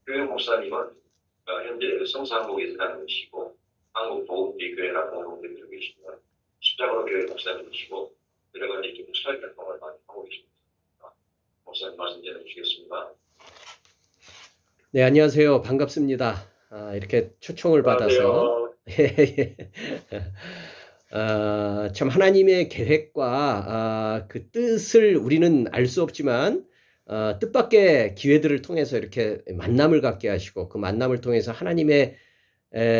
교육 목사님은 현재 성수한국에 사는 분이시고 한국보훈대교회나 공동대표로 계시는 십자가 교회 목사님이시고 여러 가지 이렇게 목사님 활동을 많이 하고 계십니다. 목사님 말씀 전해주시겠습니다. 네, 안녕하세요. 반갑습니다. 이렇게 초청을 받아서 참 하나님의 계획과 그 뜻을 우리는 알 수 없지만 뜻밖의 기회들을 통해서 이렇게 만남을 갖게 하시고 그 만남을 통해서 하나님의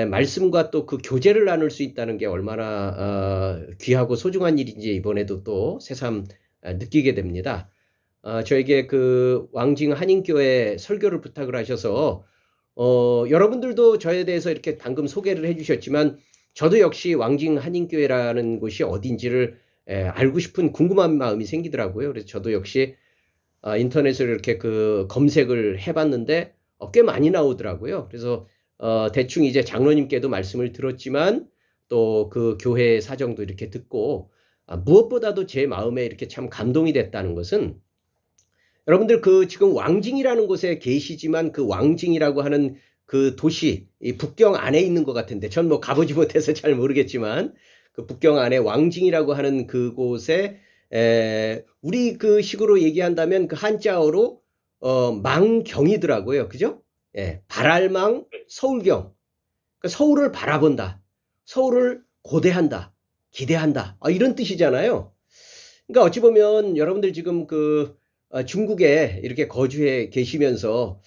말씀과 또 그 교제를 나눌 수 있다는 게 얼마나 귀하고 소중한 일인지 이번에도 또 새삼 느끼게 됩니다. 저에게 그 왕징 한인교회 설교를 부탁을 하셔서 여러분들도 저에 대해서 이렇게 방금 소개를 해주셨지만 저도 역시 왕징 한인교회라는 곳이 어딘지를 알고 싶은 궁금한 마음이 생기더라고요. 그래서 저도 역시 인터넷을 이렇게 그 검색을 해봤는데 꽤 많이 나오더라고요. 그래서 대충 이제 장로님께도 말씀을 들었지만 또 그 교회 사정도 이렇게 듣고 무엇보다도 제 마음에 이렇게 참 감동이 됐다는 것은 여러분들 그 지금 왕징이라는 곳에 계시지만 그 왕징이라고 하는 그 도시, 이 북경 안에 있는 것 같은데 전 뭐 가보지 못해서 잘 모르겠지만 그 북경 안에 왕징이라고 하는 그곳에 우리 그 식으로 얘기한다면 그 한자어로 망경이더라고요. 그죠? 예, 발알망 서울경. 그러니까 서울을 바라본다. 서울을 고대한다. 기대한다. 이런 뜻이잖아요. 그러니까 어찌 보면 여러분들 지금 그 중국에 이렇게 거주해 계시면서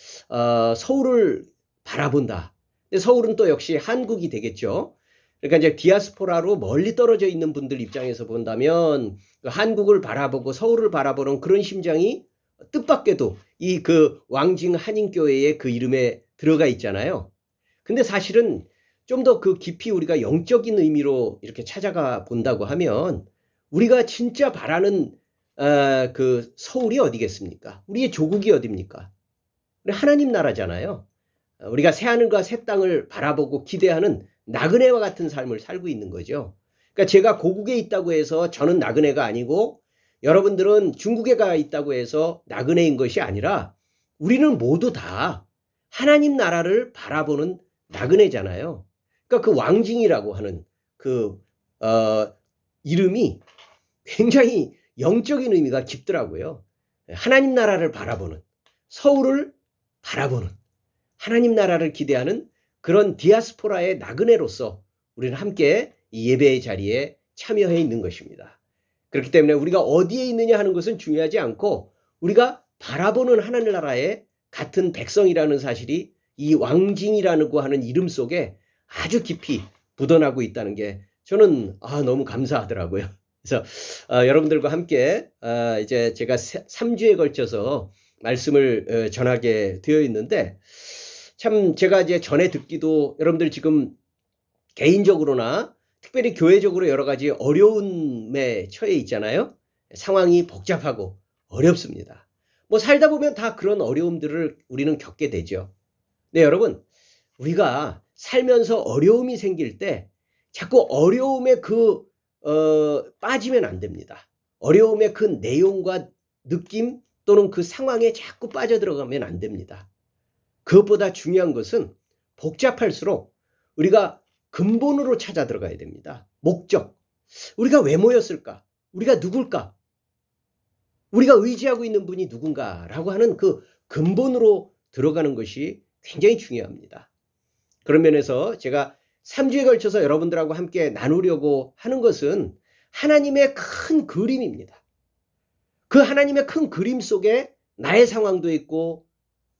서울을 바라본다. 근데 서울은 또 역시 한국이 되겠죠. 그러니까 이제 디아스포라로 멀리 떨어져 있는 분들 입장에서 본다면 그 한국을 바라보고 서울을 바라보는 그런 심정이 뜻밖에도 이 그 왕징 한인교회의 그 이름에 들어가 있잖아요. 근데 사실은 좀 더 그 깊이 우리가 영적인 의미로 이렇게 찾아가 본다고 하면 우리가 진짜 바라는 그 서울이 어디겠습니까? 우리의 조국이 어디입니까? 하나님 나라잖아요. 우리가 새하늘과 새 땅을 바라보고 기대하는 나그네와 같은 삶을 살고 있는 거죠. 그러니까 제가 고국에 있다고 해서 저는 나그네가 아니고 여러분들은 중국에 가 있다고 해서 나그네인 것이 아니라 우리는 모두 다 하나님 나라를 바라보는 나그네잖아요. 그러니까 그 왕징이라고 하는 그 이름이 굉장히 영적인 의미가 깊더라고요. 하나님 나라를 바라보는, 서울을 바라보는, 하나님 나라를 기대하는 그런 디아스포라의 나그네로서 우리는 함께 이 예배의 자리에 참여해 있는 것입니다. 그렇기 때문에 우리가 어디에 있느냐 하는 것은 중요하지 않고 우리가 바라보는 하나님 나라의 같은 백성이라는 사실이 이 왕징이라고 하는 이름 속에 아주 깊이 묻어나고 있다는 게 저는 너무 감사하더라고요. 그래서 여러분들과 함께 이제 제가 3주에 걸쳐서 말씀을 전하게 되어 있는데 참 제가 이제 전에 듣기도 여러분들 지금 개인적으로나 특별히 교회적으로 여러 가지 어려움에 처해 있잖아요. 상황이 복잡하고 어렵습니다. 뭐 살다 보면 다 그런 어려움들을 우리는 겪게 되죠. 네, 여러분, 우리가 살면서 어려움이 생길 때 자꾸 어려움에 빠지면 안 됩니다. 어려움의 그 내용과 느낌 또는 그 상황에 자꾸 빠져들어가면 안 됩니다. 그것보다 중요한 것은 복잡할수록 우리가 근본으로 찾아 들어가야 됩니다. 목적. 우리가 왜 모였을까? 우리가 누굴까? 우리가 의지하고 있는 분이 누군가라고 하는 그 근본으로 들어가는 것이 굉장히 중요합니다. 그런 면에서 제가 3주에 걸쳐서 여러분들하고 함께 나누려고 하는 것은 하나님의 큰 그림입니다. 그 하나님의 큰 그림 속에 나의 상황도 있고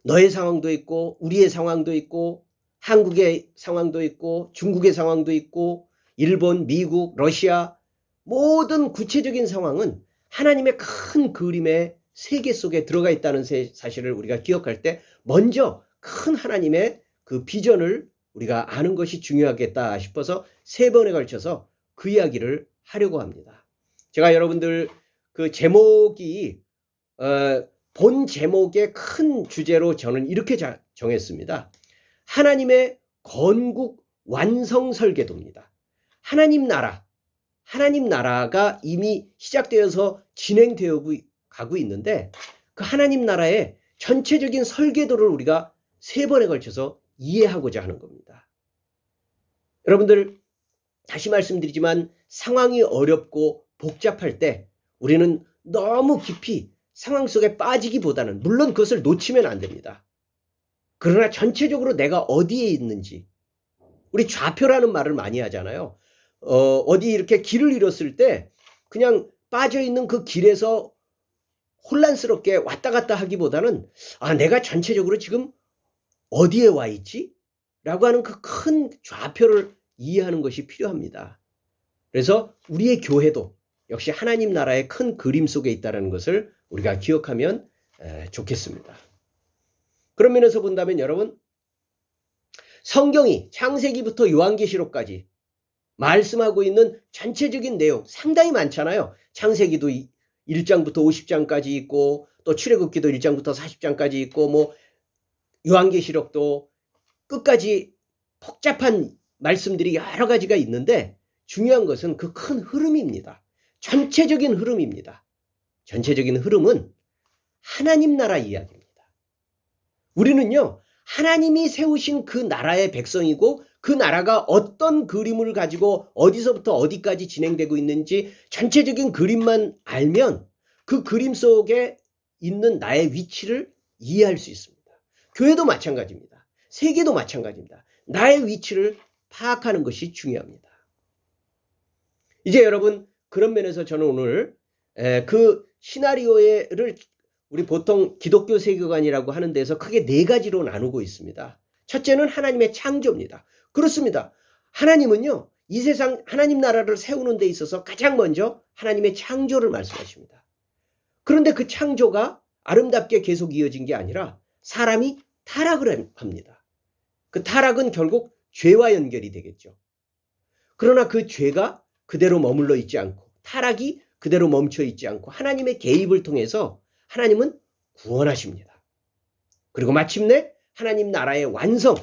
너의 상황도 있고 우리의 상황도 있고 한국의 상황도 있고 중국의 상황도 있고 일본, 미국, 러시아 모든 구체적인 상황은 하나님의 큰 그림의 세계 속에 들어가 있다는 사실을 우리가 기억할 때 먼저 큰 하나님의 그 비전을 우리가 아는 것이 중요하겠다 싶어서 3번에 걸쳐서 그 이야기를 하려고 합니다. 제가 여러분들 그 제목이 본 제목의 큰 주제로 저는 이렇게 정했습니다. 하나님의 건국 완성 설계도입니다. 하나님 나라가 이미 시작되어서 진행되어 가고 있는데 그 하나님 나라의 전체적인 설계도를 우리가 3번에 걸쳐서 이해하고자 하는 겁니다. 여러분들 다시 말씀드리지만 상황이 어렵고 복잡할 때 우리는 너무 깊이 상황 속에 빠지기보다는 물론 그것을 놓치면 안 됩니다. 그러나 전체적으로 내가 어디에 있는지 우리 좌표라는 말을 많이 하잖아요. 어디 이렇게 길을 잃었을 때 그냥 빠져있는 그 길에서 혼란스럽게 왔다 갔다 하기보다는 내가 전체적으로 지금 어디에 와 있지? 라고 하는 그 큰 좌표를 이해하는 것이 필요합니다. 그래서 우리의 교회도 역시 하나님 나라의 큰 그림 속에 있다는 것을 우리가 기억하면 좋겠습니다. 그런 면에서 본다면 여러분, 성경이 창세기부터 요한계시록까지 말씀하고 있는 전체적인 내용 상당히 많잖아요. 창세기도 1장부터 50장까지 있고 또 출애굽기도 1장부터 40장까지 있고 뭐 요한계시록도 끝까지 복잡한 말씀들이 여러 가지가 있는데 중요한 것은 그 큰 흐름입니다. 전체적인 흐름입니다. 전체적인 흐름은 하나님 나라 이야기입니다. 우리는요, 하나님이 세우신 그 나라의 백성이고 그 나라가 어떤 그림을 가지고 어디서부터 어디까지 진행되고 있는지 전체적인 그림만 알면 그 그림 속에 있는 나의 위치를 이해할 수 있습니다. 교회도 마찬가지입니다. 세계도 마찬가지입니다. 나의 위치를 파악하는 것이 중요합니다. 이제 여러분, 그런 면에서 저는 오늘 그 시나리오를 우리 보통 기독교 세계관이라고 하는 데서 크게 4가지로 나누고 있습니다. 첫째는 하나님의 창조입니다. 그렇습니다. 하나님은요, 이 세상 하나님 나라를 세우는 데 있어서 가장 먼저 하나님의 창조를 말씀하십니다. 그런데 그 창조가 아름답게 계속 이어진 게 아니라 사람이 타락을 합니다. 그 타락은 결국 죄와 연결이 되겠죠. 그러나 그 죄가 그대로 머물러 있지 않고 타락이 그대로 멈춰 있지 않고 하나님의 개입을 통해서 하나님은 구원하십니다. 그리고 마침내 하나님 나라의 완성,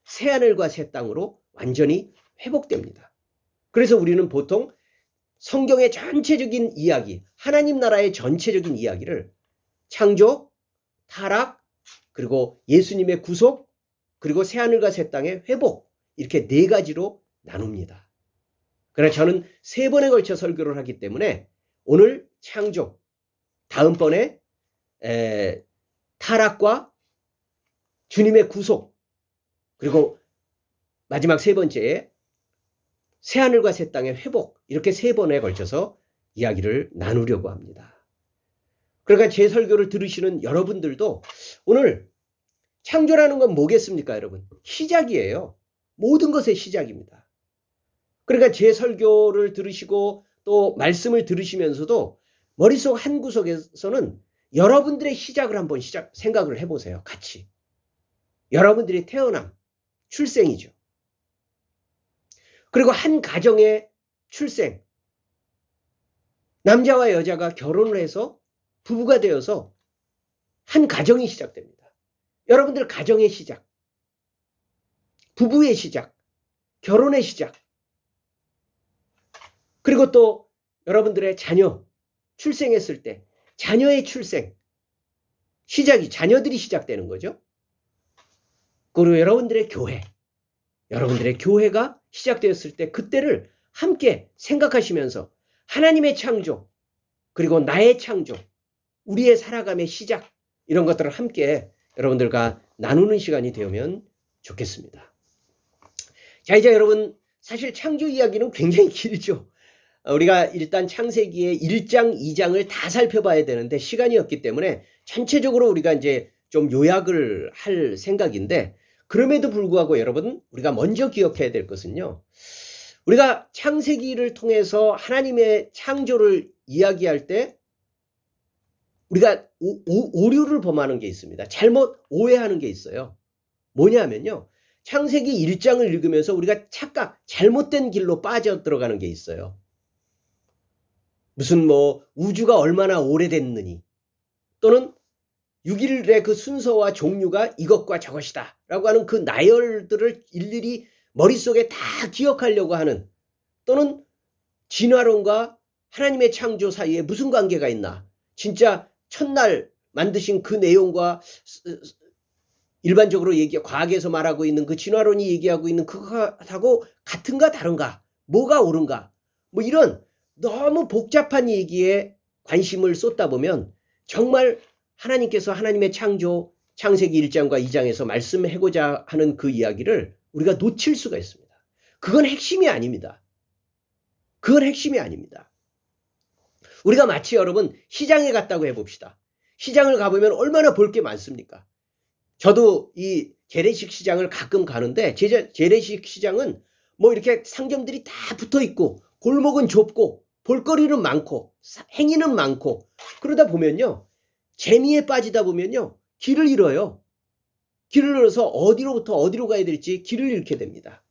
새하늘과 새 땅으로 완전히 회복됩니다. 그래서 우리는 보통 성경의 전체적인 이야기, 하나님 나라의 전체적인 이야기를 창조, 타락, 그리고 예수님의 구속, 그리고 새하늘과 새 땅의 회복, 이렇게 4가지로 나눕니다. 그러나 저는 3번에 걸쳐 설교를 하기 때문에 오늘 창조, 다음번에 타락과 주님의 구속, 그리고 마지막 3번째에 새하늘과 새 땅의 회복, 이렇게 3번에 걸쳐서 이야기를 나누려고 합니다. 그러니까 제 설교를 들으시는 여러분들도 오늘 창조라는 건 뭐겠습니까, 여러분? 시작이에요. 모든 것의 시작입니다. 그러니까 제 설교를 들으시고 또 말씀을 들으시면서도 머릿속 한 구석에서는 여러분들의 시작을 한번 생각을 해보세요. 같이. 여러분들의 태어남, 출생이죠. 그리고 한 가정의 출생. 남자와 여자가 결혼을 해서 부부가 되어서 한 가정이 시작됩니다. 여러분들 가정의 시작, 부부의 시작, 결혼의 시작, 그리고 또 여러분들의 자녀, 출생했을 때 자녀의 출생, 시작이 자녀들이 시작되는 거죠. 그리고 여러분들의 교회, 여러분들의 교회가 시작되었을 때 그때를 함께 생각하시면서 하나님의 창조, 그리고 나의 창조, 우리의 살아감의 시작, 이런 것들을 함께 여러분들과 나누는 시간이 되면 좋겠습니다. 자, 이제 여러분, 사실 창조 이야기는 굉장히 길죠. 우리가 일단 창세기의 1장, 2장을 다 살펴봐야 되는데 시간이 없기 때문에 전체적으로 우리가 이제 좀 요약을 할 생각인데, 그럼에도 불구하고 여러분, 우리가 먼저 기억해야 될 것은요, 우리가 창세기를 통해서 하나님의 창조를 이야기할 때 우리가 오류를 범하는 게 있습니다. 잘못 오해하는 게 있어요. 뭐냐면요, 창세기 1장을 읽으면서 우리가 잘못된 길로 빠져 들어가는 게 있어요. 무슨 우주가 얼마나 오래됐느니, 또는 6일의 그 순서와 종류가 이것과 저것이다 라고 하는 그 나열들을 일일이 머릿속에 다 기억하려고 하는, 또는 진화론과 하나님의 창조 사이에 무슨 관계가 있나, 진짜 첫날 만드신 그 내용과 일반적으로 과학에서 말하고 있는 그 진화론이 얘기하고 있는 그거하고 같은가 다른가? 뭐가 옳은가? 뭐 이런 너무 복잡한 얘기에 관심을 쏟다 보면 정말 하나님께서 하나님의 창조, 창세기 1장과 2장에서 말씀하고자 하는 그 이야기를 우리가 놓칠 수가 있습니다. 그건 핵심이 아닙니다. 그건 핵심이 아닙니다. 우리가 마치 여러분 시장에 갔다고 해봅시다. 시장을 가보면 얼마나 볼 게 많습니까? 저도 이 재래식 시장을 가끔 가는데 재래식 시장은 뭐 이렇게 상점들이 다 붙어 있고 골목은 좁고 볼거리는 많고 행인은 많고 그러다 보면요. 재미에 빠지다 보면요. 길을 잃어요. 길을 잃어서 어디로부터 어디로 가야 될지 길을 잃게 됩니다.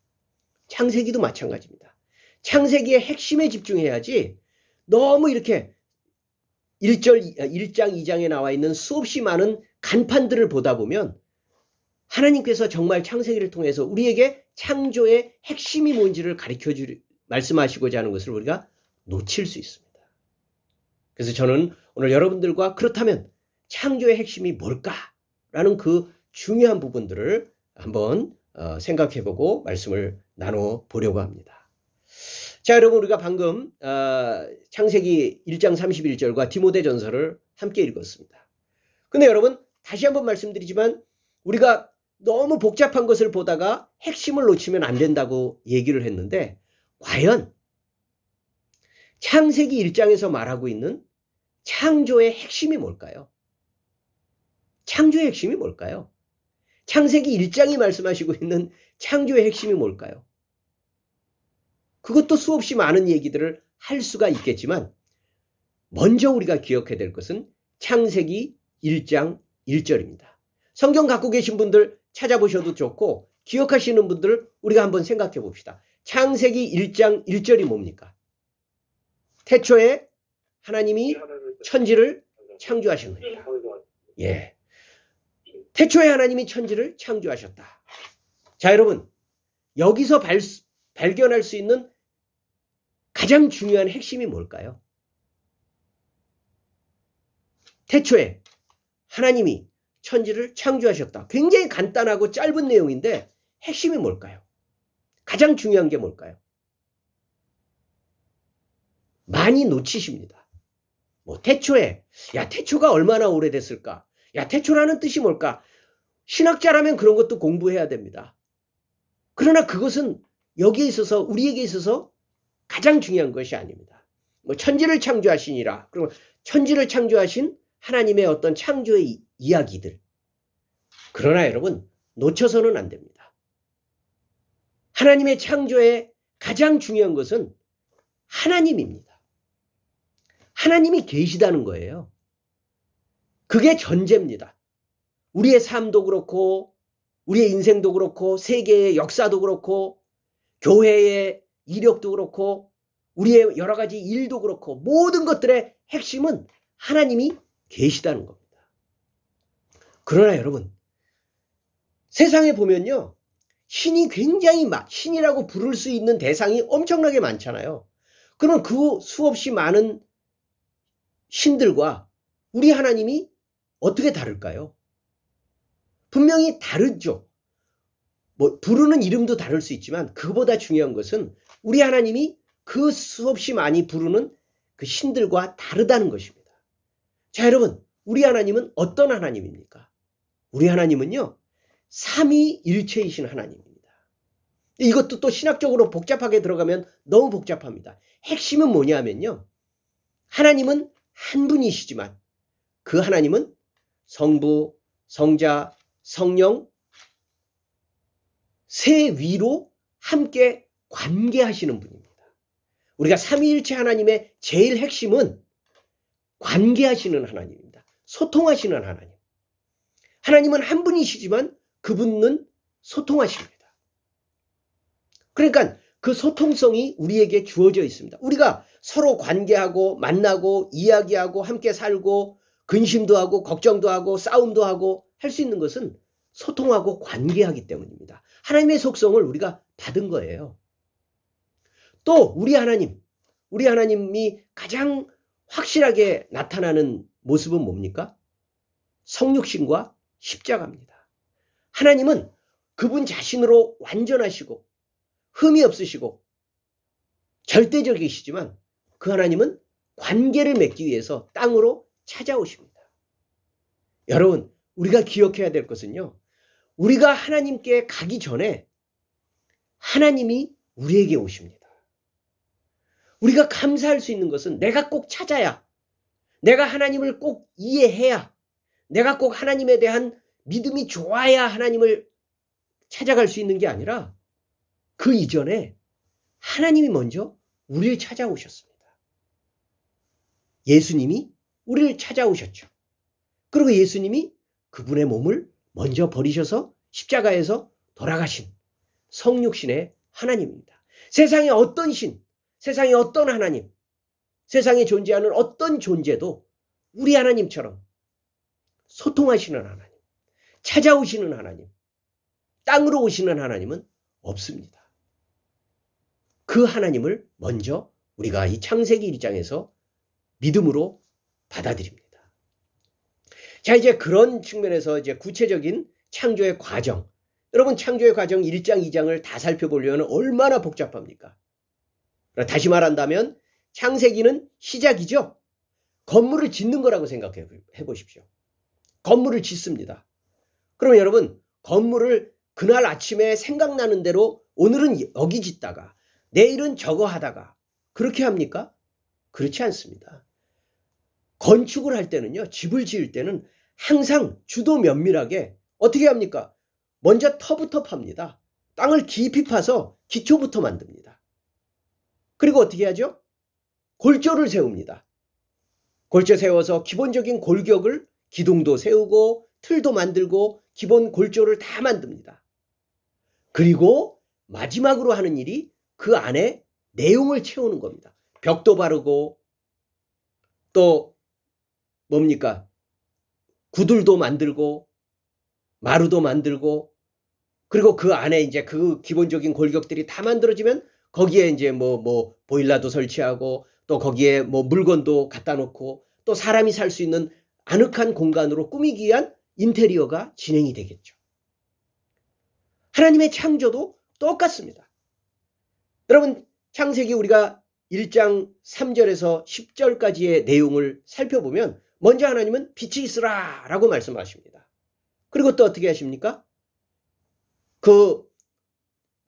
창세기도 마찬가지입니다. 창세기의 핵심에 집중해야지 너무 이렇게 1장, 2장에 나와 있는 수없이 많은 간판들을 보다 보면 하나님께서 정말 창세기를 통해서 우리에게 창조의 핵심이 뭔지를 말씀하시고자 하는 것을 우리가 놓칠 수 있습니다. 그래서 저는 오늘 여러분들과 그렇다면 창조의 핵심이 뭘까라는 그 중요한 부분들을 한번 생각해보고 말씀을 나눠보려고 합니다. 자, 여러분 우리가 방금 창세기 1장 31절과 디모데전서를 함께 읽었습니다. 근데 여러분 다시 한번 말씀드리지만 우리가 너무 복잡한 것을 보다가 핵심을 놓치면 안 된다고 얘기를 했는데 과연 창세기 1장에서 말하고 있는 창조의 핵심이 뭘까요? 창조의 핵심이 뭘까요? 창세기 1장이 말씀하시고 있는 창조의 핵심이 뭘까요? 그것도 수없이 많은 얘기들을 할 수가 있겠지만 먼저 우리가 기억해야 될 것은 창세기 1장 1절입니다. 성경 갖고 계신 분들 찾아보셔도 좋고 기억하시는 분들 우리가 한번 생각해 봅시다. 창세기 1장 1절이 뭡니까? 태초에 하나님이 천지를 창조하셨느니라. 예. 태초에 하나님이 천지를 창조하셨다. 자, 여러분 여기서 발견할 수 있는 가장 중요한 핵심이 뭘까요? 태초에 하나님이 천지를 창조하셨다. 굉장히 간단하고 짧은 내용인데 핵심이 뭘까요? 가장 중요한 게 뭘까요? 많이 놓치십니다. 뭐 태초에, 야 태초가 얼마나 오래됐을까? 야 태초라는 뜻이 뭘까? 신학자라면 그런 것도 공부해야 됩니다. 그러나 그것은 여기에 있어서 우리에게 있어서 가장 중요한 것이 아닙니다. 뭐 천지를 창조하시니라. 그리고 천지를 창조하신 하나님의 어떤 창조의 이야기들. 그러나 여러분 놓쳐서는 안 됩니다. 하나님의 창조의 가장 중요한 것은 하나님입니다. 하나님이 계시다는 거예요. 그게 전제입니다. 우리의 삶도 그렇고 우리의 인생도 그렇고 세계의 역사도 그렇고 교회의 이력도 그렇고 우리의 여러 가지 일도 그렇고 모든 것들의 핵심은 하나님이 계시다는 겁니다. 그러나 여러분 세상에 보면요. 신이 굉장히 신이라고 부를 수 있는 대상이 엄청나게 많잖아요. 그럼 그 수없이 많은 신들과 우리 하나님이 어떻게 다를까요? 분명히 다르죠. 뭐 부르는 이름도 다를 수 있지만 그보다 중요한 것은 우리 하나님이 그 수없이 많이 부르는 그 신들과 다르다는 것입니다. 자, 여러분 우리 하나님은 어떤 하나님입니까? 우리 하나님은요. 삼위일체이신 하나님입니다. 이것도 또 신학적으로 복잡하게 들어가면 너무 복잡합니다. 핵심은 뭐냐면요. 하나님은 한 분이시지만 그 하나님은 성부, 성자, 성령 세 위로 함께 관계하시는 분입니다. 우리가 삼위일체 하나님의 제일 핵심은 관계하시는 하나님입니다. 소통하시는 하나님. 하나님은 한 분이시지만 그분은 소통하십니다. 그러니까 그 소통성이 우리에게 주어져 있습니다. 우리가 서로 관계하고 만나고 이야기하고 함께 살고 근심도 하고 걱정도 하고 싸움도 하고 할 수 있는 것은 소통하고 관계하기 때문입니다. 하나님의 속성을 우리가 받은 거예요. 또 우리 하나님이 가장 확실하게 나타나는 모습은 뭡니까? 성육신과 십자가입니다. 하나님은 그분 자신으로 완전하시고 흠이 없으시고 절대적이시지만 그 하나님은 관계를 맺기 위해서 땅으로 찾아오십니다. 여러분, 우리가 기억해야 될 것은요, 우리가 하나님께 가기 전에 하나님이 우리에게 오십니다. 우리가 감사할 수 있는 것은 내가 꼭 찾아야, 내가 하나님을 꼭 이해해야, 내가 꼭 하나님에 대한 믿음이 좋아야 하나님을 찾아갈 수 있는 게 아니라 그 이전에 하나님이 먼저 우리를 찾아오셨습니다. 예수님이 우리를 찾아오셨죠. 그리고 예수님이 그분의 몸을 먼저 버리셔서 십자가에서 돌아가신 성육신의 하나님입니다. 세상에 어떤 신, 세상에 어떤 하나님, 세상에 존재하는 어떤 존재도 우리 하나님처럼 소통하시는 하나님, 찾아오시는 하나님, 땅으로 오시는 하나님은 없습니다. 그 하나님을 먼저 우리가 이 창세기 1장에서 믿음으로 받아들입니다. 자, 이제 그런 측면에서 이제 구체적인 창조의 과정, 여러분 창조의 과정 1장, 2장을 다 살펴보려면 얼마나 복잡합니까? 다시 말한다면 창세기는 시작이죠. 건물을 짓는 거라고 생각해 보십시오. 건물을 짓습니다. 그러면 여러분, 건물을 그날 아침에 생각나는 대로 오늘은 여기 짓다가 내일은 저거 하다가 그렇게 합니까? 그렇지 않습니다. 건축을 할 때는요, 집을 지을 때는 항상 주도 면밀하게 어떻게 합니까? 먼저 터부터 팝니다. 땅을 깊이 파서 기초부터 만듭니다. 그리고 어떻게 하죠? 골조를 세웁니다. 골조 세워서 기본적인 골격을 기둥도 세우고 틀도 만들고 기본 골조를 다 만듭니다. 그리고 마지막으로 하는 일이 그 안에 내용을 채우는 겁니다. 벽도 바르고 또 뭡니까? 구들도 만들고 마루도 만들고 그리고 그 안에 이제 그 기본적인 골격들이 다 만들어지면 거기에 이제 뭐 보일러도 설치하고 또 거기에 뭐 물건도 갖다 놓고 또 사람이 살 수 있는 아늑한 공간으로 꾸미기 위한 인테리어가 진행이 되겠죠. 하나님의 창조도 똑같습니다. 여러분, 창세기 우리가 1장 3절에서 10절까지의 내용을 살펴보면 먼저 하나님은 빛이 있으라 라고 말씀하십니다. 그리고 또 어떻게 하십니까? 그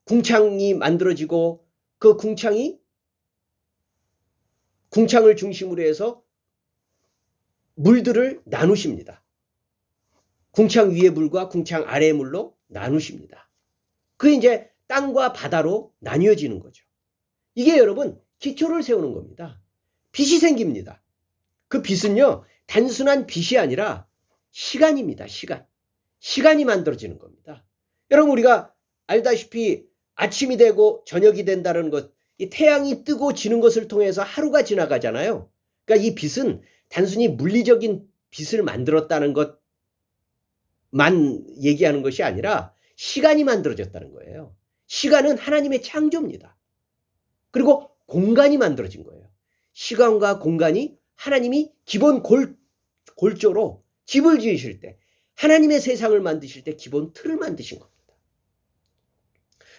궁창이 만들어지고 그 궁창을 중심으로 해서 물들을 나누십니다. 궁창 위의 물과 궁창 아래의 물로 나누십니다. 그게 이제 땅과 바다로 나뉘어지는 거죠. 이게 여러분 기초를 세우는 겁니다. 빛이 생깁니다. 그 빛은요, 단순한 빛이 아니라 시간입니다. 시간이 만들어지는 겁니다. 여러분, 우리가 알다시피 아침이 되고 저녁이 된다는 것, 이 태양이 뜨고 지는 것을 통해서 하루가 지나가잖아요. 그러니까 이 빛은 단순히 물리적인 빛을 만들었다는 것만 얘기하는 것이 아니라 시간이 만들어졌다는 거예요. 시간은 하나님의 창조입니다. 그리고 공간이 만들어진 거예요. 시간과 공간이 하나님이 기본 골조로 집을 지으실 때, 하나님의 세상을 만드실 때 기본 틀을 만드신 겁니다.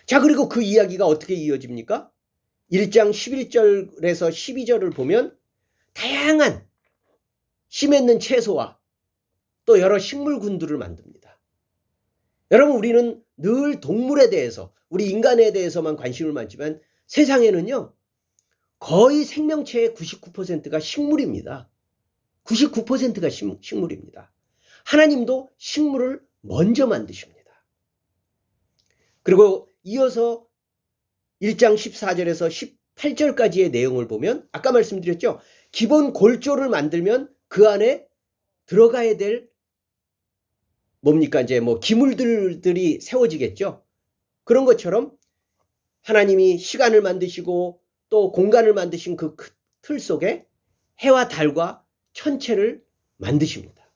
자, 그리고 그 이야기가 어떻게 이어집니까? 1장 11절에서 12절을 보면 다양한 씨 맺는 채소와 또 여러 식물군들을 만듭니다. 여러분, 우리는 늘 동물에 대해서, 우리 인간에 대해서만 관심을 많지만 세상에는요, 거의 생명체의 99%가 식물입니다. 99%가 식물입니다. 하나님도 식물을 먼저 만드십니다. 그리고 이어서 1장 14절에서 18절까지의 내용을 보면 아까 말씀드렸죠. 기본 골조를 만들면 그 안에 들어가야 될 뭡니까? 이제 뭐 기물들이 세워지겠죠. 그런 것처럼 하나님이 시간을 만드시고 또 공간을 만드신 그 틀 속에 해와 달과 천체를 만드십니다.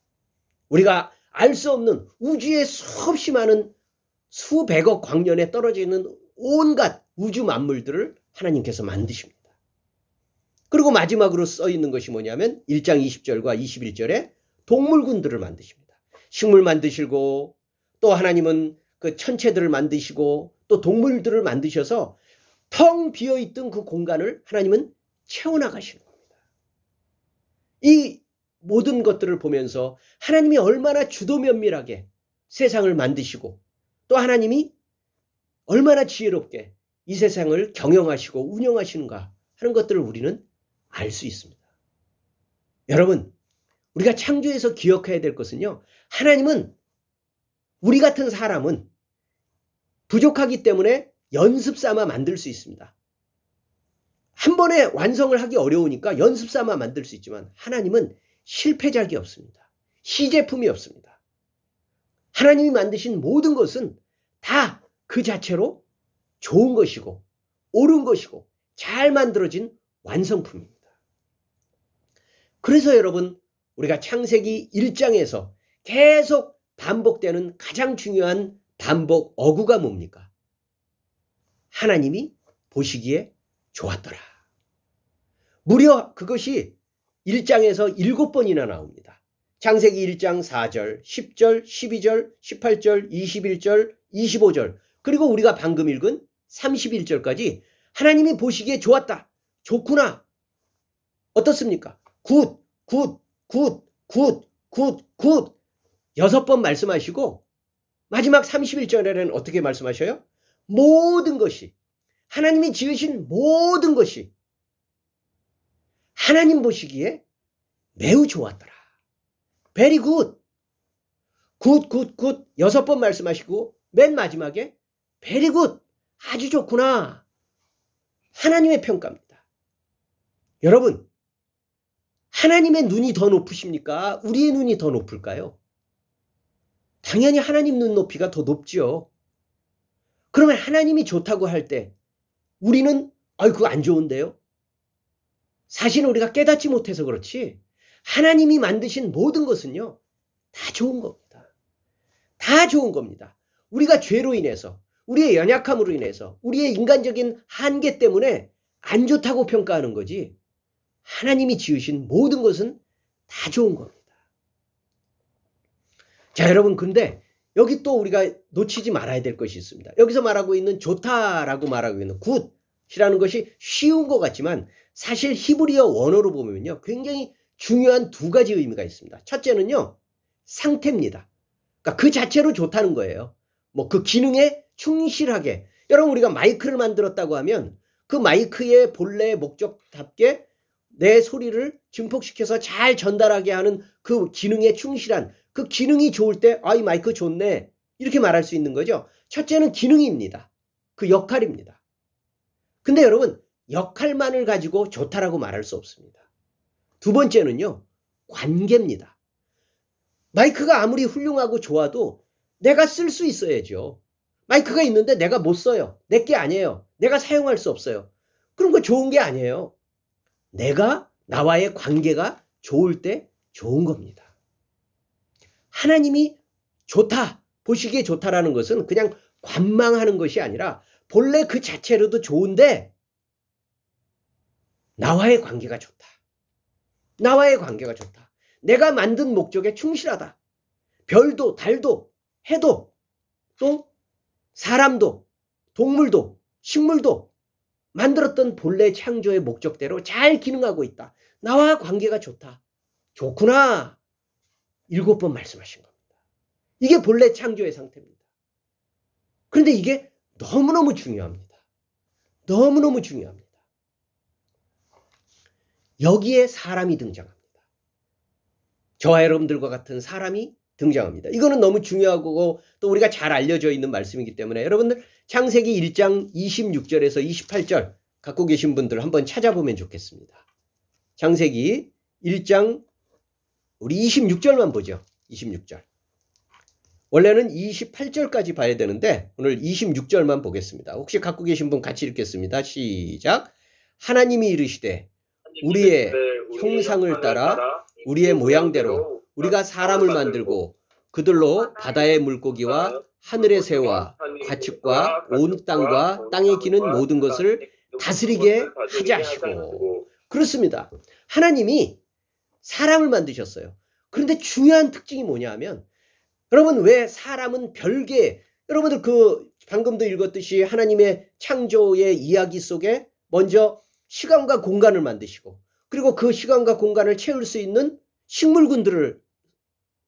우리가 알 수 없는 우주에 수없이 많은 수백억 광년에 떨어져 있는 온갖 우주 만물들을 하나님께서 만드십니다. 그리고 마지막으로 써 있는 것이 뭐냐면 1장 20절과 21절에 동물군들을 만드십니다. 식물 만드시고 또 하나님은 그 천체들을 만드시고 또 동물들을 만드셔서 텅 비어있던 그 공간을 하나님은 채워나가시는 겁니다. 이 모든 것들을 보면서 하나님이 얼마나 주도면밀하게 세상을 만드시고 또 하나님이 얼마나 지혜롭게 이 세상을 경영하시고 운영하시는가 하는 것들을 우리는 알 수 있습니다. 여러분, 우리가 창조에서 기억해야 될 것은요, 하나님은 우리 같은 사람은 부족하기 때문에 연습 삼아 만들 수 있습니다. 한 번에 완성을 하기 어려우니까 연습 삼아 만들 수 있지만 하나님은 실패작이 없습니다. 시제품이 없습니다. 하나님이 만드신 모든 것은 다 그 자체로 좋은 것이고 옳은 것이고 잘 만들어진 완성품입니다. 그래서 여러분, 우리가 창세기 1장에서 계속 반복되는 가장 중요한 반복 어구가 뭡니까? 하나님이 보시기에 좋았더라. 무려 그것이 1장에서 7번이나 나옵니다. 창세기 1장 4절, 10절, 12절, 18절, 21절, 25절, 그리고 우리가 방금 읽은 31절까지 하나님이 보시기에 좋았다. 좋구나. 어떻습니까? 굿, 굿, 굿, 굿, 굿, 굿. 6번 말씀하시고 마지막 31절에는 어떻게 말씀하셔요? 모든 것이, 하나님이 지으신 모든 것이 하나님 보시기에 매우 좋았더라. Very good. 굿, 굿, 굿. 6번 말씀하시고 맨 마지막에 Very good. 아주 좋구나. 하나님의 평가입니다. 여러분, 하나님의 눈이 더 높으십니까? 우리의 눈이 더 높을까요? 당연히 하나님 눈높이가 더 높지요. 그러면 하나님이 좋다고 할 때 우리는 그거 안 좋은데요? 사실은 우리가 깨닫지 못해서 그렇지 하나님이 만드신 모든 것은요, 다 좋은 겁니다. 다 좋은 겁니다. 우리가 죄로 인해서, 우리의 연약함으로 인해서, 우리의 인간적인 한계 때문에 안 좋다고 평가하는 거지 하나님이 지으신 모든 것은 다 좋은 겁니다. 자, 여러분, 근데 여기 또 우리가 놓치지 말아야 될 것이 있습니다. 여기서 말하고 있는 좋다라고 말하고 있는 굿이라는 것이 쉬운 것 같지만 사실 히브리어 원어로 보면요, 굉장히 중요한 두 가지 의미가 있습니다. 첫째는요, 상태입니다. 그러니까 그 자체로 좋다는 거예요. 뭐 그 기능에 충실하게. 여러분, 우리가 마이크를 만들었다고 하면 그 마이크의 본래의 목적답게 내 소리를 증폭시켜서 잘 전달하게 하는 그 기능에 충실한, 그 기능이 좋을 때 이 마이크 좋네 이렇게 말할 수 있는 거죠. 첫째는 기능입니다. 그 역할입니다. 근데 여러분, 역할만을 가지고 좋다라고 말할 수 없습니다. 두 번째는요, 관계입니다. 마이크가 아무리 훌륭하고 좋아도 내가 쓸 수 있어야죠. 마이크가 있는데 내가 못 써요. 내 게 아니에요. 내가 사용할 수 없어요. 그런 거 좋은 게 아니에요. 내가 나와의 관계가 좋을 때 좋은 겁니다. 하나님이 좋다, 보시기에 좋다라는 것은 그냥 관망하는 것이 아니라 본래 그 자체로도 좋은데 나와의 관계가 좋다. 나와의 관계가 좋다. 내가 만든 목적에 충실하다. 별도, 달도, 해도, 또 사람도, 동물도, 식물도 만들었던 본래 창조의 목적대로 잘 기능하고 있다. 나와 관계가 좋다. 좋구나. 7번 말씀하신 겁니다. 이게 본래 창조의 상태입니다. 그런데 이게 너무너무 중요합니다. 너무너무 중요합니다. 여기에 사람이 등장합니다. 저와 여러분들과 같은 사람이 등장합니다. 이거는 너무 중요하고 또 우리가 잘 알려져 있는 말씀이기 때문에 여러분들 창세기 1장 26절에서 28절 갖고 계신 분들 한번 찾아보면 좋겠습니다. 창세기 1장 우리 26절만 보죠. 26절. 원래는 28절까지 봐야 되는데 오늘 26절만 보겠습니다. 혹시 갖고 계신 분 같이 읽겠습니다. 시작. 하나님이 이르시되 우리의 형상을 따라 우리의 모양대로 우리가 사람을 만들고 그들로 바다의 물고기와 하늘의 새와 가축과 온 땅과 땅에 기는 모든 것을 다스리게 하자 하시고. 그렇습니다. 하나님이 사람을 만드셨어요. 그런데 중요한 특징이 뭐냐 하면 여러분 왜 사람은 별개 여러분들 그 방금도 읽었듯이 하나님의 창조의 이야기 속에 먼저 시간과 공간을 만드시고 그리고 그 시간과 공간을 채울 수 있는 식물군들을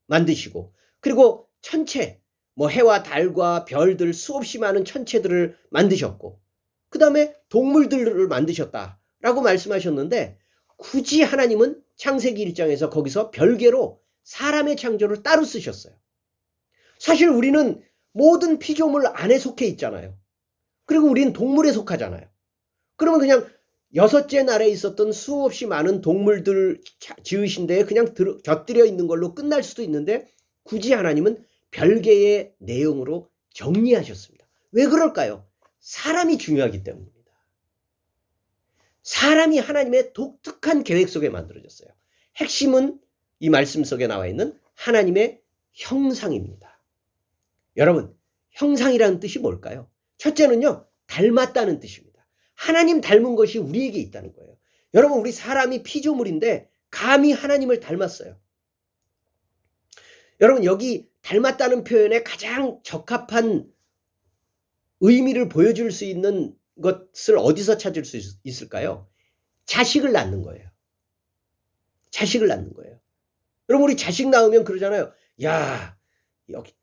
만드시고 그리고 천체 뭐 해와 달과 별들 수없이 많은 천체들을 만드셨고 그 다음에 동물들을 만드셨다라고 말씀하셨는데 굳이 하나님은 창세기 1장에서 거기서 별개로 사람의 창조를 따로 쓰셨어요. 사실 우리는 모든 피조물 안에 속해 있잖아요. 그리고 우리는 동물에 속하잖아요. 그러면 그냥 여섯째 날에 있었던 수없이 많은 동물들 지으신 데에 그냥 곁들여 있는 걸로 끝날 수도 있는데 굳이 하나님은 별개의 내용으로 정리하셨습니다. 왜 그럴까요? 사람이 중요하기 때문입니다. 사람이 하나님의 독특한 계획 속에 만들어졌어요. 핵심은 이 말씀 속에 나와 있는 하나님의 형상입니다. 여러분, 형상이라는 뜻이 뭘까요? 첫째는요, 닮았다는 뜻입니다. 하나님 닮은 것이 우리에게 있다는 거예요. 여러분, 우리 사람이 피조물인데 감히 하나님을 닮았어요. 여러분, 여기 닮았다는 표현에 가장 적합한 의미를 보여줄 수 있는 것을 어디서 찾을 수 있을까요? 자식을 낳는 거예요. 자식을 낳는 거예요. 여러분, 우리 자식 낳으면 그러잖아요. 야, 여기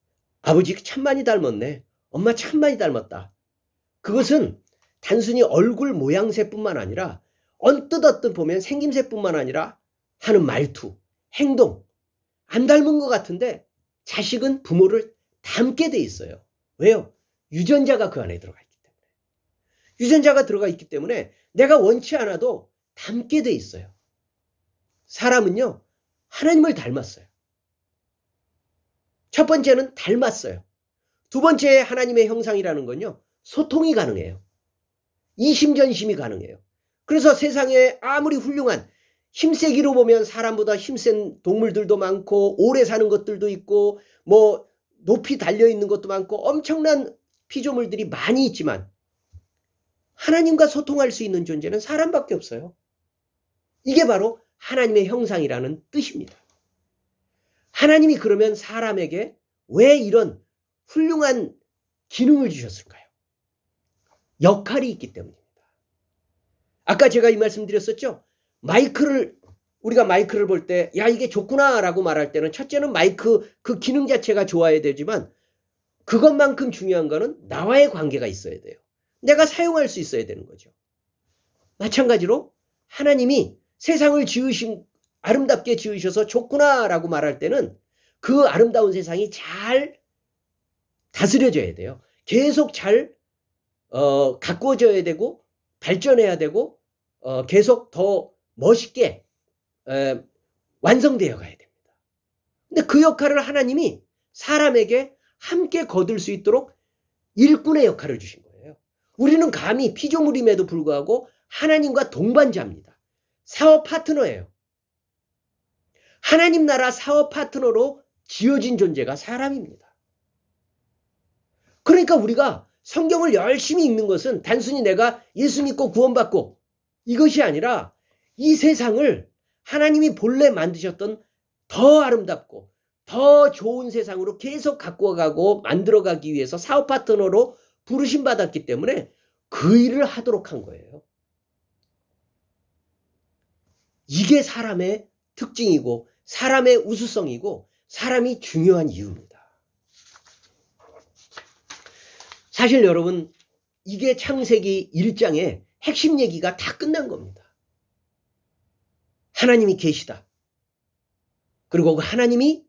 아버지 참 많이 닮았네. 엄마 참 많이 닮았다. 그것은 단순히 얼굴 모양새뿐만 아니라 언뜻 보면 생김새뿐만 아니라 하는 말투, 행동 안 닮은 것 같은데 자식은 부모를 닮게 돼 있어요. 왜요? 유전자가 그 안에 들어가 있기 때문에. 유전자가 들어가 있기 때문에 내가 원치 않아도 닮게 돼 있어요. 사람은요, 하나님을 닮았어요. 첫 번째는 닮았어요. 두 번째 하나님의 형상이라는 건요, 소통이 가능해요. 이심전심이 가능해요. 그래서 세상에 아무리 훌륭한 힘세기로 보면 사람보다 힘센 동물들도 많고 오래 사는 것들도 있고 뭐 높이 달려있는 것도 많고 엄청난 피조물들이 많이 있지만 하나님과 소통할 수 있는 존재는 사람밖에 없어요. 이게 바로 하나님의 형상이라는 뜻입니다. 하나님이 그러면 사람에게 왜 이런 훌륭한 기능을 주셨을까요? 역할이 있기 때문입니다. 아까 제가 이 말씀 드렸었죠? 우리가 마이크를 볼 때, 야, 이게 좋구나 라고 말할 때는 첫째는 마이크 그 기능 자체가 좋아야 되지만 그것만큼 중요한 거는 나와의 관계가 있어야 돼요. 내가 사용할 수 있어야 되는 거죠. 마찬가지로 하나님이 세상을 아름답게 지으셔서 좋구나 라고 말할 때는 그 아름다운 세상이 잘 다스려져야 돼요. 계속 잘 가꾸어져야 되고 발전해야 되고 계속 더 멋있게 완성되어 가야 됩니다. 근데 그 역할을 하나님이 사람에게 함께 거둘 수 있도록 일꾼의 역할을 주신 거예요. 우리는 감히 피조물임에도 불구하고 하나님과 동반자입니다. 사업 파트너예요. 하나님 나라 사업 파트너로 지어진 존재가 사람입니다. 그러니까 우리가 성경을 열심히 읽는 것은 단순히 내가 예수 믿고 구원받고 이것이 아니라 이 세상을 하나님이 본래 만드셨던 더 아름답고 더 좋은 세상으로 계속 가꾸어가고 만들어가기 위해서 사업 파트너로 부르심 받았기 때문에 그 일을 하도록 한 거예요. 이게 사람의 특징이고 사람의 우수성이고 사람이 중요한 이유입니다. 사실 여러분, 이게 창세기 1장의 핵심 얘기가 다 끝난 겁니다. 하나님이 계시다. 그리고 하나님이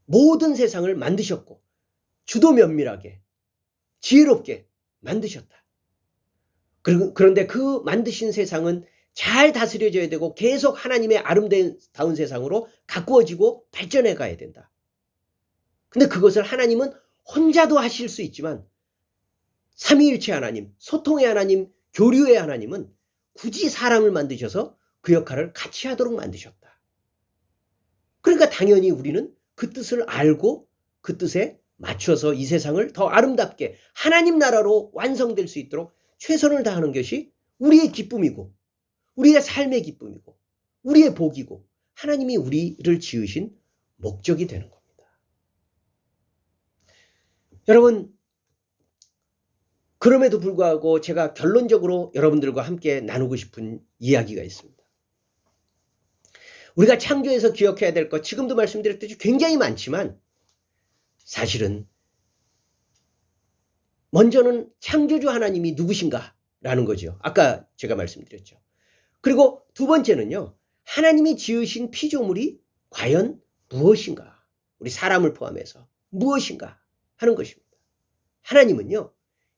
모든 세상을 만드셨고 주도 면밀하게 지혜롭게 만드셨다. 그런데 그 만드신 세상은 잘 다스려져야 되고 계속 하나님의 아름다운 세상으로 가꾸어지고 발전해 가야 된다. 근데 그것을 하나님은 혼자도 하실 수 있지만 삼위일체 하나님, 소통의 하나님, 교류의 하나님은 굳이 사람을 만드셔서 그 역할을 같이 하도록 만드셨다. 그러니까 당연히 우리는 그 뜻을 알고 그 뜻에 맞춰서 이 세상을 더 아름답게 하나님 나라로 완성될 수 있도록 최선을 다하는 것이 우리의 기쁨이고 우리의 삶의 기쁨이고 우리의 복이고 하나님이 우리를 지으신 목적이 되는 겁니다. 여러분, 그럼에도 불구하고 제가 결론적으로 여러분들과 함께 나누고 싶은 이야기가 있습니다. 우리가 창조에서 기억해야 될 것, 지금도 말씀드렸듯이 굉장히 많지만 사실은 먼저는 창조주 하나님이 누구신가라는 거죠. 아까 제가 말씀드렸죠. 그리고 두 번째는요, 하나님이 지으신 피조물이 과연 무엇인가? 우리 사람을 포함해서 무엇인가 하는 것입니다. 하나님은요,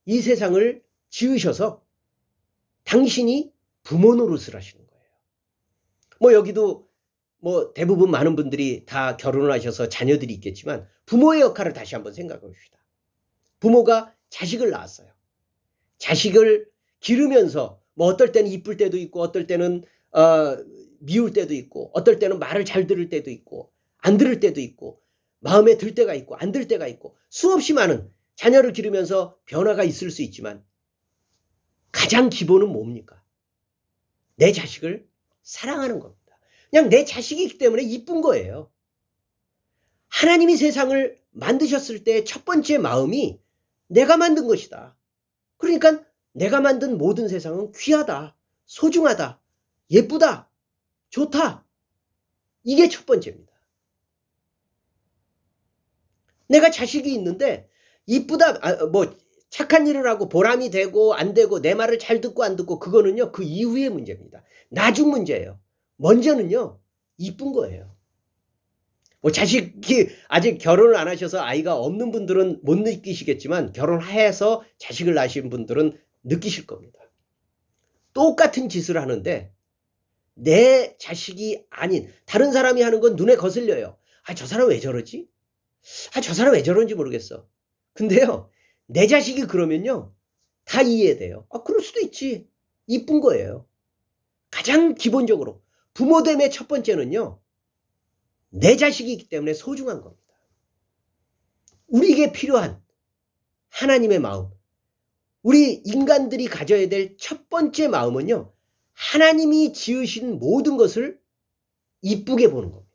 이 세상을 지으셔서 당신이 부모 노릇을 하시는 거예요. 뭐 여기도 뭐 대부분 많은 분들이 다 결혼을 하셔서 자녀들이 있겠지만 부모의 역할을 다시 한번 생각해 봅시다. 부모가 자식을 낳았어요. 자식을 기르면서 뭐 어떨 때는 이쁠 때도 있고 어떨 때는 미울 때도 있고 어떨 때는 말을 잘 들을 때도 있고 안 들을 때도 있고 마음에 들 때가 있고 안 들 때가 있고 수없이 많은 자녀를 기르면서 변화가 있을 수 있지만 가장 기본은 뭡니까? 내 자식을 사랑하는 겁니다. 그냥 내 자식이기 때문에 이쁜 거예요. 하나님이 세상을 만드셨을 때 첫 번째 마음이 내가 만든 것이다. 그러니까 내가 만든 모든 세상은 귀하다, 소중하다, 예쁘다, 좋다. 이게 첫 번째입니다. 내가 자식이 있는데 이쁘다, 뭐 착한 일을 하고 보람이 되고 안 되고 내 말을 잘 듣고 안 듣고 그거는요 그 이후의 문제입니다. 나중 문제예요. 먼저는요 이쁜 거예요. 뭐 자식이 아직 결혼을 안 하셔서 아이가 없는 분들은 못 느끼시겠지만 결혼해서 자식을 낳으신 분들은 느끼실 겁니다. 똑같은 짓을 하는데 내 자식이 아닌 다른 사람이 하는 건 눈에 거슬려요. 아, 저 사람 왜 저러지? 아, 저 사람 왜 저런지 모르겠어. 근데요, 내 자식이 그러면요, 다 이해돼요. 아, 그럴 수도 있지. 이쁜 거예요. 가장 기본적으로 부모됨의 첫 번째는요, 내 자식이기 때문에 소중한 겁니다. 우리에게 필요한 하나님의 마음, 우리 인간들이 가져야 될 첫 번째 마음은요, 하나님이 지으신 모든 것을 이쁘게 보는 겁니다.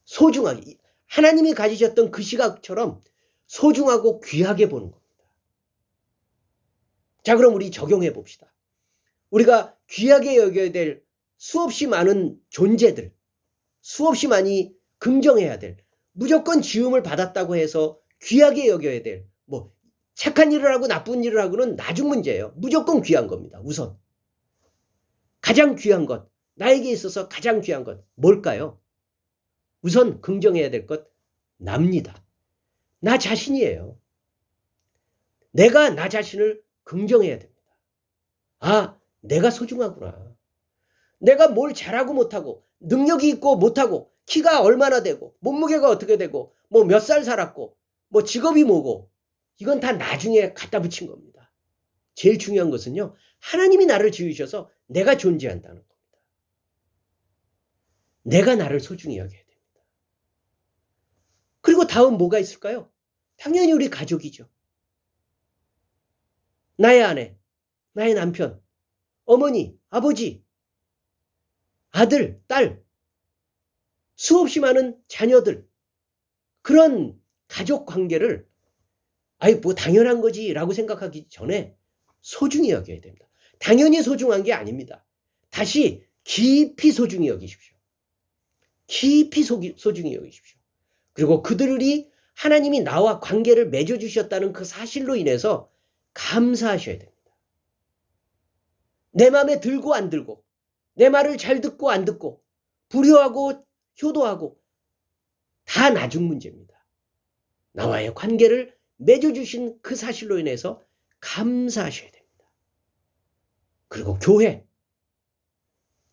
소중하게. 하나님이 가지셨던 그 시각처럼 소중하고 귀하게 보는 겁니다. 자, 그럼 우리 적용해 봅시다. 우리가 귀하게 여겨야 될 수없이 많은 존재들, 수없이 많이 긍정해야 될, 무조건 지음을 받았다고 해서 귀하게 여겨야 될, 뭐 착한 일을 하고 나쁜 일을 하고는 나중 문제예요. 무조건 귀한 겁니다. 우선 가장 귀한 것, 나에게 있어서 가장 귀한 것 뭘까요? 우선 긍정해야 될 것 납니다. 나 자신이에요. 내가 나 자신을 긍정해야 됩니다. 아, 내가 소중하구나. 내가 뭘 잘하고 못하고 능력이 있고 못하고 키가 얼마나 되고 몸무게가 어떻게 되고 뭐 몇 살 살았고 뭐 직업이 뭐고 이건 다 나중에 갖다 붙인 겁니다. 제일 중요한 것은요, 하나님이 나를 지으셔서 내가 존재한다는 겁니다. 내가 나를 소중히 여겨야 됩니다. 그리고 다음 뭐가 있을까요? 당연히 우리 가족이죠. 나의 아내, 나의 남편, 어머니, 아버지, 아들, 딸, 수없이 많은 자녀들, 그런 가족 관계를 아이 뭐 당연한 거지 라고 생각하기 전에 소중히 여겨야 됩니다. 당연히 소중한 게 아닙니다. 다시 깊이 소중히 여기십시오. 깊이 소중히 여기십시오. 그리고 그들이 하나님이 나와 관계를 맺어주셨다는 그 사실로 인해서 감사하셔야 됩니다. 내 마음에 들고 안 들고 내 말을 잘 듣고 안 듣고 불효하고 효도하고 다 나중 문제입니다. 나와의 관계를 맺어주신 그 사실로 인해서 감사하셔야 됩니다. 그리고 교회,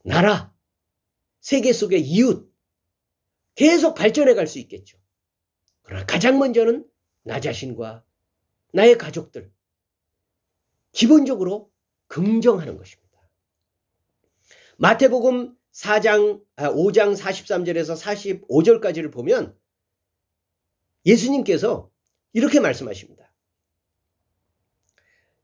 나라, 세계 속의 이웃 계속 발전해 갈 수 있겠죠. 그러나 가장 먼저는 나 자신과 나의 가족들 기본적으로 긍정하는 것입니다. 마태복음 5장 43절에서 45절까지를 보면 예수님께서 이렇게 말씀하십니다.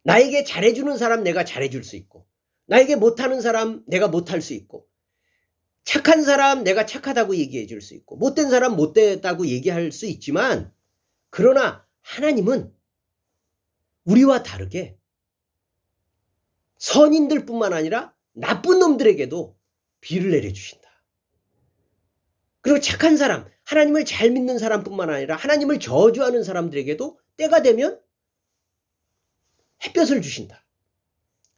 나에게 잘해주는 사람 내가 잘해줄 수 있고 나에게 못하는 사람 내가 못할 수 있고 착한 사람 내가 착하다고 얘기해 줄 수 있고 못된 사람 못되다고 얘기할 수 있지만 그러나 하나님은 우리와 다르게 선인들뿐만 아니라 나쁜 놈들에게도 비를 내려주신다. 그리고 착한 사람, 하나님을 잘 믿는 사람뿐만 아니라 하나님을 저주하는 사람들에게도 때가 되면 햇볕을 주신다.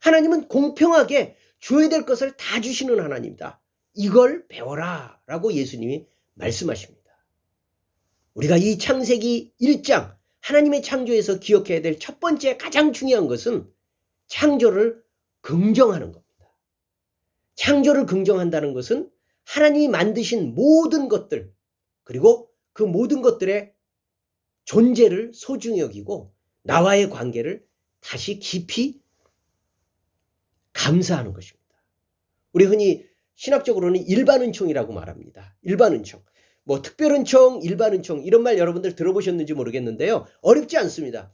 하나님은 공평하게 줘야 될 것을 다 주시는 하나님이다. 이걸 배워라 라고 예수님이 말씀하십니다. 우리가 이 창세기 1장 하나님의 창조에서 기억해야 될 첫 번째 가장 중요한 것은 창조를 긍정하는 겁니다. 창조를 긍정한다는 것은 하나님이 만드신 모든 것들 그리고 그 모든 것들의 존재를 소중히 여기고 나와의 관계를 다시 깊이 감사하는 것입니다. 우리 흔히 신학적으로는 일반은총이라고 말합니다. 일반은총. 뭐 특별은총, 일반은총 이런 말 여러분들 들어보셨는지 모르겠는데요. 어렵지 않습니다.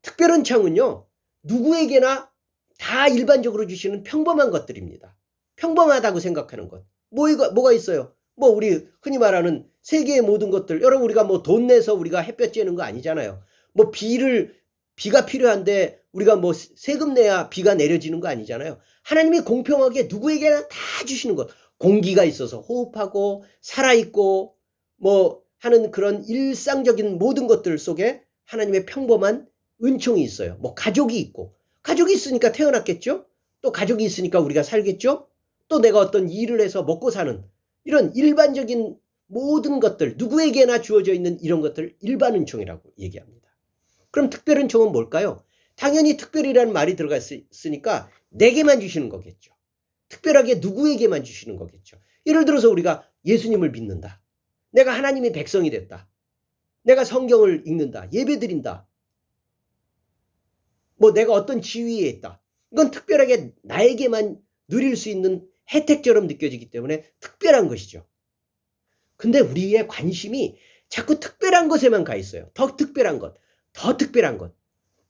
특별은총은요. 누구에게나 다 일반적으로 주시는 평범한 것들입니다. 평범하다고 생각하는 것. 뭐가 있어요? 뭐 우리 흔히 말하는 세계의 모든 것들. 여러분 우리가 뭐 돈 내서 우리가 햇볕 쬐는 거 아니잖아요. 뭐 비가 필요한데 우리가 뭐 세금 내야 비가 내려지는 거 아니잖아요. 하나님이 공평하게 누구에게나 다 주시는 것. 공기가 있어서 호흡하고 살아있고 뭐 하는 그런 일상적인 모든 것들 속에 하나님의 평범한 은총이 있어요. 뭐 가족이 있고 가족이 있으니까 태어났겠죠. 또 가족이 있으니까 우리가 살겠죠. 또 내가 어떤 일을 해서 먹고 사는 이런 일반적인 모든 것들 누구에게나 주어져 있는 이런 것들 일반 은총이라고 얘기합니다. 그럼 특별 은총은 뭘까요? 당연히 특별이라는 말이 들어가 있으니까 내게만 주시는 거겠죠. 특별하게 누구에게만 주시는 거겠죠. 예를 들어서 우리가 예수님을 믿는다. 내가 하나님의 백성이 됐다. 내가 성경을 읽는다. 예배드린다. 뭐 내가 어떤 지위에 있다. 이건 특별하게 나에게만 누릴 수 있는 혜택처럼 느껴지기 때문에 특별한 것이죠. 근데 우리의 관심이 자꾸 특별한 것에만 가 있어요. 더 특별한 것, 더 특별한 것.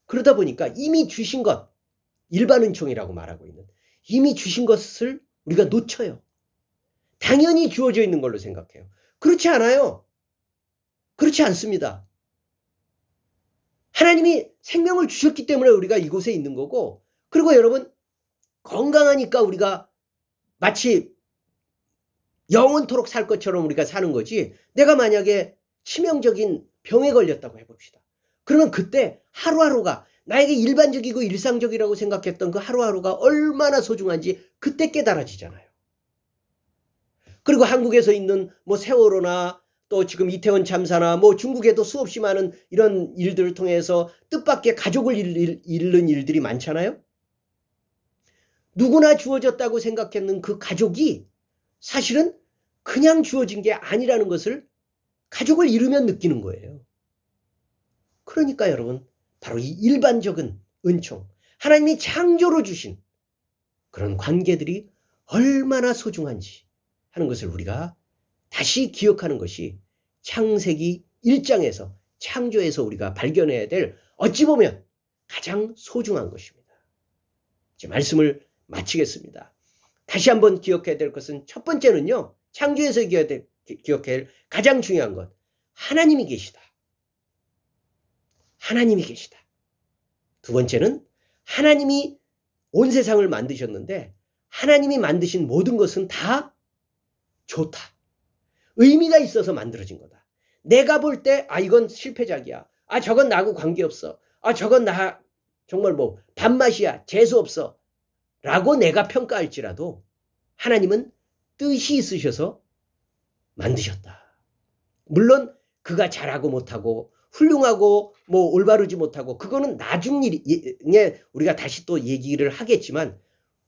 그러다 보니까 이미 주신 것, 일반 은총이라고 말하고 있는 이미 주신 것을 우리가 놓쳐요. 당연히 주어져 있는 걸로 생각해요. 그렇지 않아요. 그렇지 않습니다. 하나님이 생명을 주셨기 때문에 우리가 이곳에 있는 거고 그리고 여러분 건강하니까 우리가 마치 영원토록 살 것처럼 우리가 사는 거지 내가 만약에 치명적인 병에 걸렸다고 해봅시다. 그러면 그때 하루하루가 나에게 일반적이고 일상적이라고 생각했던 그 하루하루가 얼마나 소중한지 그때 깨달아지잖아요. 그리고 한국에서 있는 뭐 세월호나 또 지금 이태원 참사나 뭐 중국에도 수없이 많은 이런 일들을 통해서 뜻밖의 가족을 잃는 일들이 많잖아요. 누구나 주어졌다고 생각했는 그 가족이 사실은 그냥 주어진 게 아니라는 것을 가족을 잃으면 느끼는 거예요. 그러니까 여러분 바로 이 일반적인 은총, 하나님이 창조로 주신 그런 관계들이 얼마나 소중한지 하는 것을 우리가 다시 기억하는 것이 창세기 1장에서 창조에서 우리가 발견해야 될 어찌 보면 가장 소중한 것입니다. 이제 말씀을 마치겠습니다. 다시 한번 기억해야 될 것은 첫 번째는요. 창조에서 기억해야 될 가장 중요한 것. 하나님이 계시다. 하나님이 계시다. 두 번째는 하나님이 온 세상을 만드셨는데 하나님이 만드신 모든 것은 다 좋다. 의미가 있어서 만들어진 거다. 내가 볼 때 이건 실패작이야. 저건 나하고 관계없어. 저건 나 정말 뭐 밥맛이야. 재수없어. 라고 내가 평가할지라도 하나님은 뜻이 있으셔서 만드셨다. 물론 그가 잘하고 못하고 훌륭하고 뭐 올바르지 못하고 그거는 나중에 우리가 다시 또 얘기를 하겠지만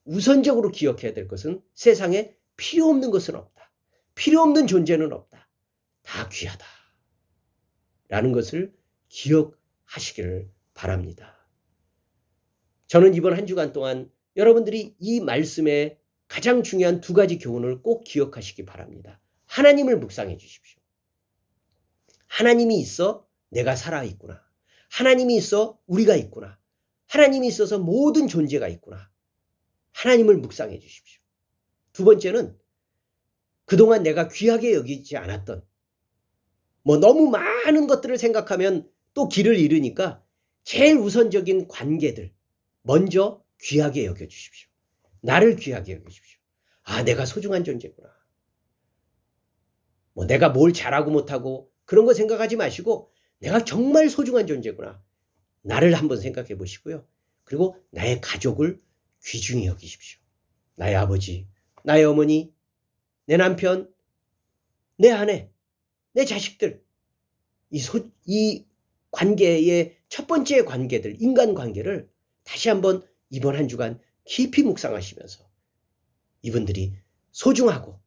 우선적으로 기억해야 될 것은 세상에 필요 없는 것은 없다. 필요 없는 존재는 없다. 다 귀하다. 라는 것을 기억하시기를 바랍니다. 저는 이번 한 주간 동안 여러분들이 이 말씀의 가장 중요한 두 가지 교훈을 꼭 기억하시기 바랍니다. 하나님을 묵상해 주십시오. 하나님이 있어 내가 살아있구나. 하나님이 있어 우리가 있구나. 하나님이 있어서 모든 존재가 있구나. 하나님을 묵상해 주십시오. 두 번째는 그동안 내가 귀하게 여기지 않았던 뭐 너무 많은 것들을 생각하면 또 길을 잃으니까 제일 우선적인 관계들 먼저 귀하게 여겨주십시오. 나를 귀하게 여겨주십시오. 아, 내가 소중한 존재구나. 뭐 내가 뭘 잘하고 못하고 그런 거 생각하지 마시고 내가 정말 소중한 존재구나. 나를 한번 생각해 보시고요. 그리고 나의 가족을 귀중히 여기십시오. 나의 아버지, 나의 어머니, 내 남편, 내 아내, 내 자식들. 이 관계의 첫 번째 관계들, 인간관계를 다시 한번 이번 한 주간 깊이 묵상하시면서 이분들이 소중하고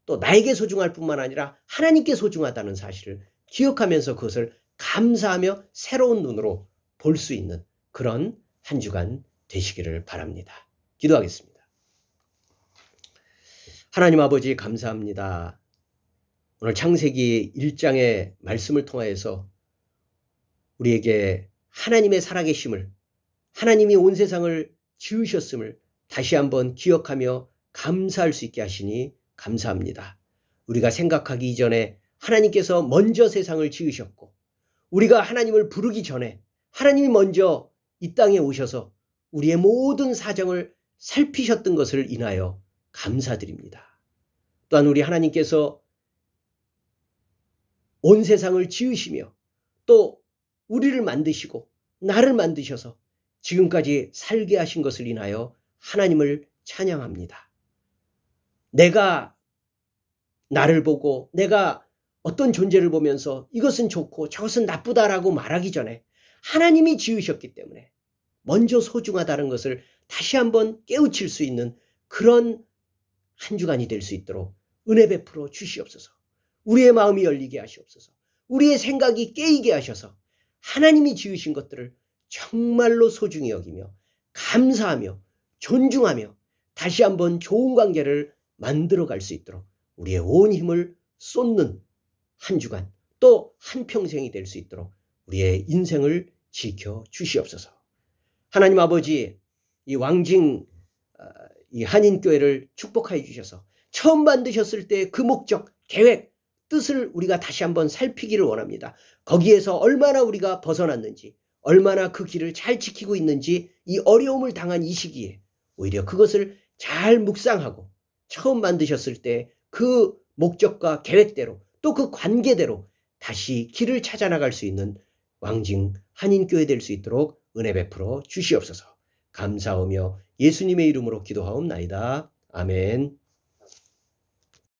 또 나에게 소중할 뿐만 아니라 하나님께 소중하다는 사실을 기억하면서 그것을 감사하며 새로운 눈으로 볼 수 있는 그런 한 주간 되시기를 바랍니다. 기도하겠습니다. 하나님 아버지 감사합니다. 오늘 창세기 1장의 말씀을 통하여서 우리에게 하나님의 살아계심을, 하나님이 온 세상을 지으셨음을 다시 한번 기억하며 감사할 수 있게 하시니 감사합니다. 우리가 생각하기 이전에 하나님께서 먼저 세상을 지으셨고 우리가 하나님을 부르기 전에 하나님이 먼저 이 땅에 오셔서 우리의 모든 사정을 살피셨던 것을 인하여 감사드립니다. 또한 우리 하나님께서 온 세상을 지으시며 또 우리를 만드시고 나를 만드셔서 지금까지 살게 하신 것을 인하여 하나님을 찬양합니다. 내가 나를 보고 내가 어떤 존재를 보면서 이것은 좋고 저것은 나쁘다라고 말하기 전에 하나님이 지으셨기 때문에 먼저 소중하다는 것을 다시 한번 깨우칠 수 있는 그런 한 주간이 될 수 있도록 은혜 베풀어 주시옵소서. 우리의 마음이 열리게 하시옵소서. 우리의 생각이 깨이게 하셔서 하나님이 지으신 것들을 정말로 소중히 여기며 감사하며 존중하며 다시 한번 좋은 관계를 만들어갈 수 있도록 우리의 온 힘을 쏟는 한 주간 또 한평생이 될 수 있도록 우리의 인생을 지켜 주시옵소서. 하나님 아버지, 이 왕징 이 한인교회를 축복하여 주셔서 처음 만드셨을 때 그 목적, 계획, 뜻을 우리가 다시 한번 살피기를 원합니다. 거기에서 얼마나 우리가 벗어났는지, 얼마나 그 길을 잘 지키고 있는지 이 어려움을 당한 이 시기에 오히려 그것을 잘 묵상하고 처음 만드셨을 때 그 목적과 계획대로 또 그 관계대로 다시 길을 찾아 나갈 수 있는 왕징 한인교회 될 수 있도록 은혜 베풀어 주시옵소서. 감사하며 예수님의 이름으로 기도하옵나이다. 아멘.